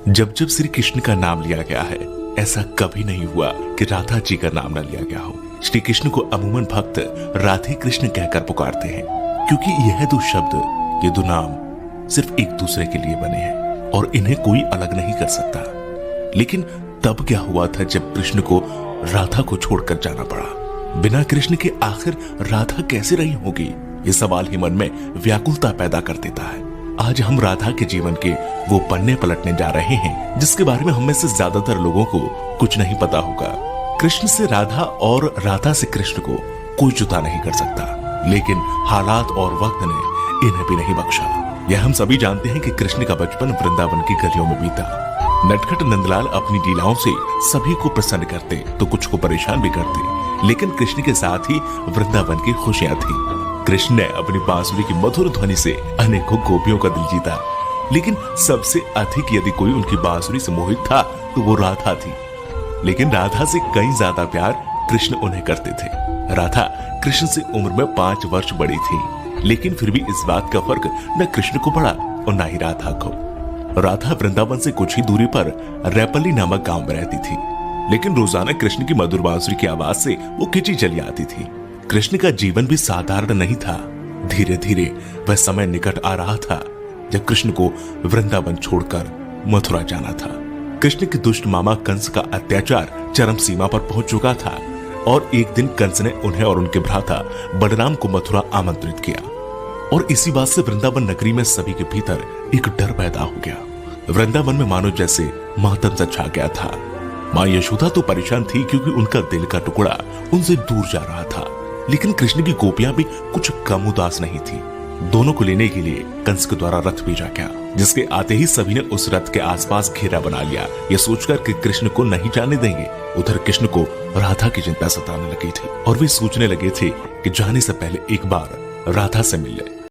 जब जब श्री कृष्ण का नाम लिया गया है, ऐसा कभी नहीं हुआ कि राधा जी का नाम न लिया गया हो। श्री कृष्ण को अमूमन भक्त राधे कृष्ण कहकर पुकारते हैं, क्योंकि यह दो शब्द, ये दो नाम सिर्फ एक दूसरे के लिए बने हैं और इन्हें कोई अलग नहीं कर सकता। लेकिन तब क्या हुआ था जब कृष्ण को राधा को छोड़कर जाना पड़ा? बिना कृष्ण के आखिर राधा कैसे रही होगी? ये सवाल ही मन में व्याकुलता पैदा कर देता है। आज हम राधा के जीवन के वो पन्ने पलटने जा रहे हैं जिसके बारे में हम में से ज्यादातर लोगों को कुछ नहीं पता होगा। कृष्ण से राधा और राधा से कृष्ण को कोई जुदा नहीं कर सकता, लेकिन हालात और वक्त ने इन्हें भी नहीं बख्शा। यह हम सभी जानते हैं कि कृष्ण का बचपन वृंदावन की गलियों में बीता। नटखट नंदलाल अपनी लीलाओं से सभी को प्रसन्न करते तो कुछ को परेशान भी करते, लेकिन कृष्ण के साथ ही वृंदावन की खुशियां थी। कृष्ण ने अपनी बांसुरी की मधुर ध्वनि से अनेकों गोपियों का दिल जीता, लेकिन सबसे अधिक यदि कोई उनकी बांसुरी से मोहित था तो वो राधा थी। लेकिन राधा से कहीं ज्यादा प्यार कृष्ण उन्हें करते थे। राधा कृष्ण से उम्र में 5 वर्ष बड़ी थी, लेकिन फिर भी इस बात का फर्क न कृष्ण को पड़ा और न ही राधा को। राधा वृंदावन से कुछ ही दूरी पर रैपल्ली नामक गांव में रहती थी, लेकिन रोजाना कृष्ण की मधुर बांसुरी की आवाज से वो खिंची चली आती थी। कृष्ण का जीवन भी साधारण नहीं था। धीरे धीरे वह समय निकट आ रहा था जब कृष्ण को वृंदावन छोड़कर मथुरा जाना था। कृष्ण के दुष्ट मामा कंस का अत्याचार चरम सीमा पर पहुंच चुका था और एक दिन कंस ने उन्हें और उनके भ्राता बलराम को मथुरा आमंत्रित किया, और इसी बात से वृंदावन नगरी में सभी के भीतर एक डर पैदा हो गया। वृंदावन में मानो जैसे मातम सा छा गया था। मां यशोदा तो परेशान थी क्योंकि उनका दिल का टुकड़ा उनसे दूर जा रहा था, लेकिन कृष्ण की गोपियां भी कुछ कम उदास नहीं थी। दोनों को लेने के लिए कंस के द्वारा रथ भेजा गया, जिसके आते ही सभी ने उस रथ के आसपास घेरा बना लिया, यह सोचकर कि कृष्ण को नहीं जाने देंगे। उधर कृष्ण को राधा की चिंता सताने लगी थी और वे सोचने लगे थे कि जाने से पहले एक बार राधा से मिल ले।